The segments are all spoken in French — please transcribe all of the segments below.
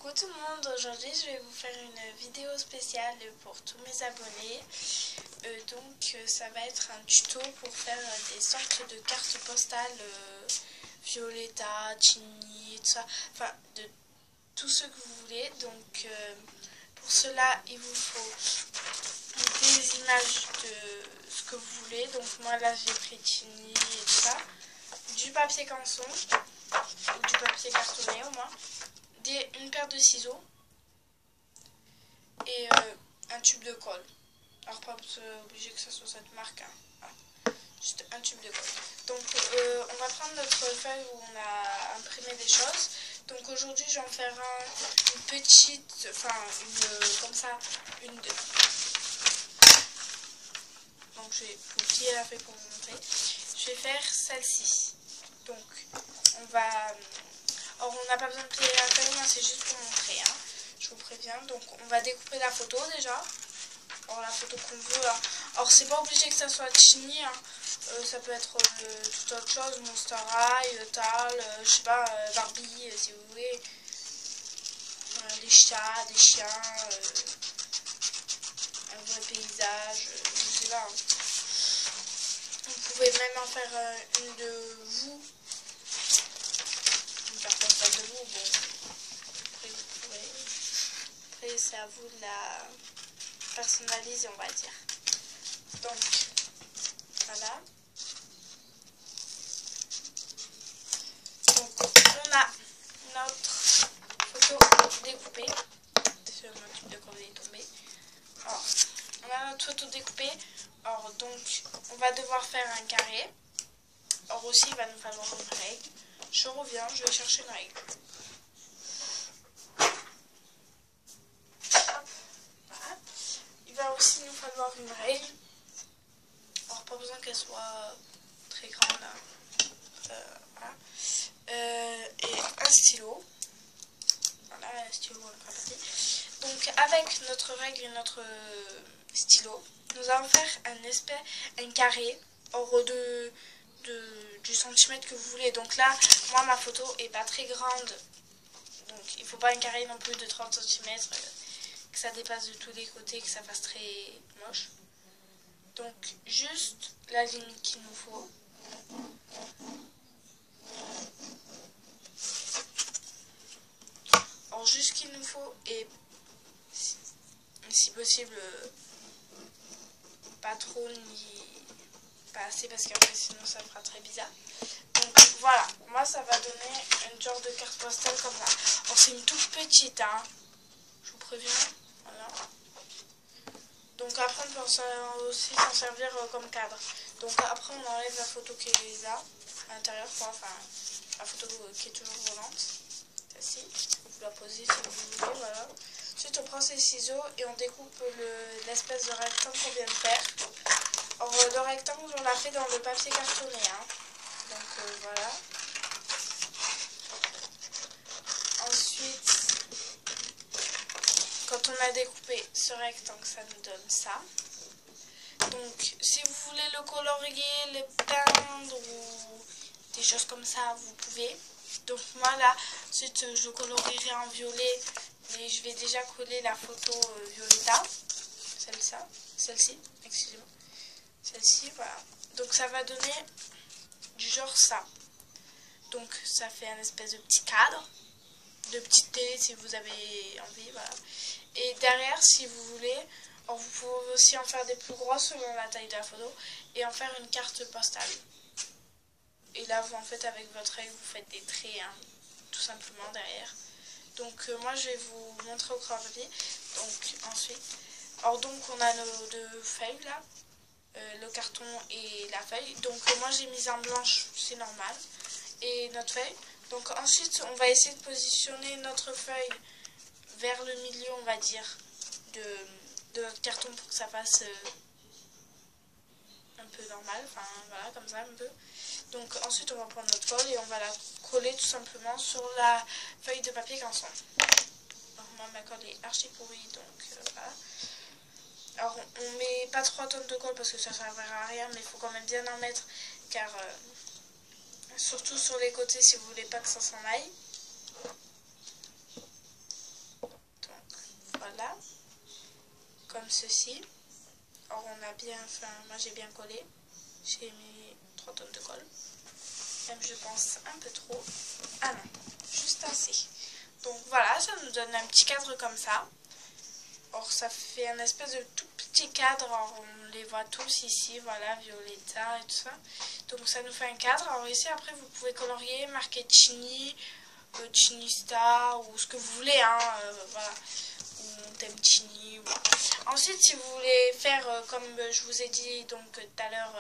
Coucou tout le monde, aujourd'hui je vais vous faire une vidéo spéciale pour tous mes abonnés. Ça va être un tuto pour faire des sortes de cartes postales Violetta, Ginny, tout ça, enfin de tout ce que vous voulez. Pour cela il vous faut des images de ce que vous voulez. Donc moi là j'ai pris Ginny et tout ça, du papier canson, ou du papier cartonné au moins. Une paire de ciseaux et un tube de colle. Alors pas obligé que ça soit cette marque, hein. Voilà. Juste un tube de colle. Donc on va prendre notre feuille où on a imprimé des choses. Donc aujourd'hui je vais en faire une petite, enfin comme ça, donc je vais vous plier la feuille pour vous montrer. Je vais faire celle-ci. Donc on va... Alors on n'a pas besoin de plier la feuille, c'est juste pour montrer, hein. Je vous préviens. Donc on va découper la photo déjà. Alors la photo qu'on veut. Hein. Alors c'est pas obligé que ça soit Ginny, hein. Ça peut être toute autre chose, Monster High, Tal, je sais pas, Barbie si vous voulez. Des chats, des chiens, un vrai paysage, je sais pas. Hein. Vous pouvez même en faire une de vous. De vous, bon, après vous pourrez, après c'est à vous de la personnaliser, on va dire. Donc voilà, donc on a notre photo découpée. Désolé, mon tube de colle est tombé. Alors on a notre photo découpée. Alors donc on va devoir faire un carré. Or aussi il va nous falloir une règle. Je reviens, je vais chercher une règle. Voilà. Il va aussi nous falloir une règle. Alors pas besoin qu'elle soit très grande. Voilà. Et un stylo. Voilà, un stylo en papier. Donc avec notre règle et notre stylo, nous allons faire un carré hors du centimètre que vous voulez. Donc là, moi ma photo est pas très grande, donc il faut pas un carré non plus de 30 cm, que ça dépasse de tous les côtés, que ça fasse très moche. Donc juste la limite qu'il nous faut. Alors juste ce qu'il nous faut, et si possible pas trop ni pas assez, parce qu'après sinon ça fera très bizarre. Donc voilà, moi ça va donner une genre de carte postale comme ça. Alors c'est une toute petite, hein, je vous préviens. Voilà. Donc après on peut aussi s'en servir comme cadre. Donc après on enlève la photo qui est là, à l'intérieur, quoi. Enfin la photo qui est toujours volante. Celle-ci, vous la posez si vous voulez, voilà. Ensuite on prend ses ciseaux et on découpe l'espèce de rectangle qu'on vient de faire. Alors le rectangle on l'a fait dans le papier cartonné, hein. Donc voilà. Ensuite, quand on a découpé ce rectangle, ça nous donne ça. Donc si vous voulez le colorier, le peindre ou des choses comme ça, vous pouvez. Donc moi là, ensuite je le colorierai en violet, mais je vais déjà coller la photo Violetta. Celle-ci, excusez-moi. Celle-ci, voilà. Donc ça va donner du genre ça. Donc ça fait un espèce de petit cadre, de petite télé si vous avez envie, voilà. Et derrière, si vous voulez, alors vous pouvez aussi en faire des plus gros selon la taille de la photo et en faire une carte postale. Et là, vous en faites avec votre règle, vous faites des traits, hein, tout simplement derrière. Donc moi je vais vous montrer au crayon papier. Donc ensuite, alors donc on a nos deux feuilles là. Le carton et la feuille. Donc moi j'ai mis en blanche, c'est normal. Et notre feuille. Donc ensuite on va essayer de positionner notre feuille vers le milieu, on va dire, de notre carton pour que ça fasse un peu normal. Enfin voilà, comme ça un peu. Donc ensuite on va prendre notre colle et on va la coller tout simplement sur la feuille de papier canson. Alors moi ma colle est archi pourrie, donc voilà. Alors on met pas 3 tonnes de colle parce que ça servira à rien, mais il faut quand même bien en mettre, car surtout sur les côtés si vous voulez pas que ça s'en aille. ceci. Or on a bien, enfin moi j'ai bien collé. J'ai mis 3 tonnes de colle. Même je pense un peu trop. Ah non, juste assez. Donc voilà, ça nous donne un petit cadre comme ça. Or ça fait un espèce de tout petit cadre. Or, on les voit tous ici, voilà, Violetta et tout ça. Donc ça nous fait un cadre. Alors ici après vous pouvez colorier, marquer Chini, Chinista ou ce que vous voulez, hein, voilà. Ou thème Chini. Voilà. Ensuite si vous voulez faire comme je vous ai dit donc tout à l'heure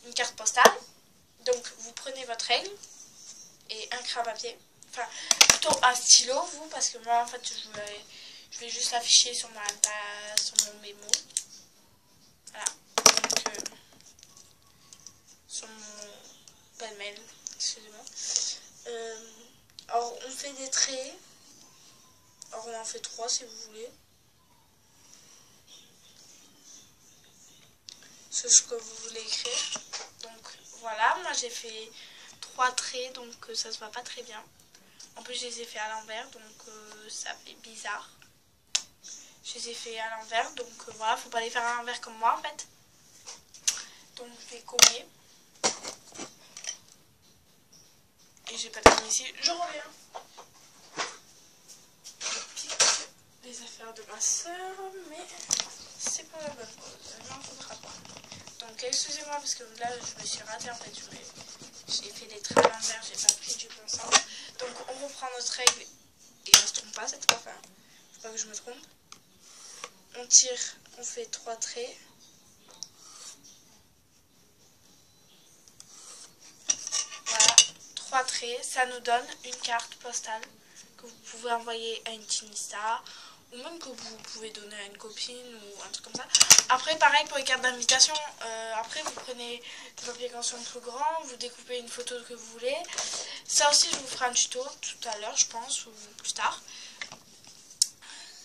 une carte postale. Donc vous prenez votre règle et un crayon à papier. Enfin plutôt un stylo vous parce que moi en fait je vais juste l'afficher sur sur mon mémo. Voilà. Donc, sur mon pêle-mêle, excusez-moi. Alors on fait des traits. Alors on en fait 3 si vous voulez. C'est ce que vous voulez écrire. Donc voilà, moi j'ai fait 3 traits donc ça se voit pas très bien. En plus je les ai fait à l'envers donc ça fait bizarre. Je les ai fait à l'envers donc voilà, faut pas les faire à l'envers comme moi en fait. Donc je vais coller. Et j'ai pas terminé ici, je reviens. Je pique les affaires de ma soeur, mais c'est pas la bonne pause, elle n'en faudra pas. Donc excusez-moi parce que là je me suis ratée en fait, j'ai fait les traits à l'envers, j'ai pas pris du bon sens. Donc on reprend notre règle et on se trompe pas cette fois, enfin, faut pas que je me trompe. On tire, on fait 3 traits. Voilà, 3 traits, ça nous donne une carte postale que vous pouvez envoyer à une Chinista ou même que vous pouvez donner à une copine ou un truc comme ça. Après pareil pour les cartes d'invitation, après vous prenez des papiers canson plus grands, vous découpez une photo que vous voulez. Ça aussi je vous ferai un tuto tout à l'heure je pense ou plus tard.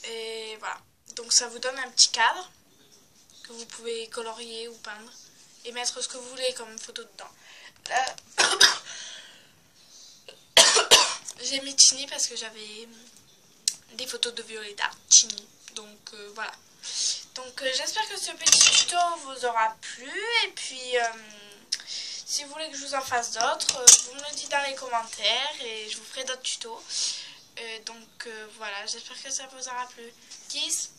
Et voilà, donc ça vous donne un petit cadre que vous pouvez colorier ou peindre et mettre ce que vous voulez comme photo dedans. Là, j'ai mis Chini parce que j'avais des photos de Violetta, Chini. Donc voilà. Donc j'espère que ce petit tuto vous aura plu. Et puis si vous voulez que je vous en fasse d'autres, vous me le dites dans les commentaires et je vous ferai d'autres tutos. Donc voilà, j'espère que ça vous aura plu. Kiss!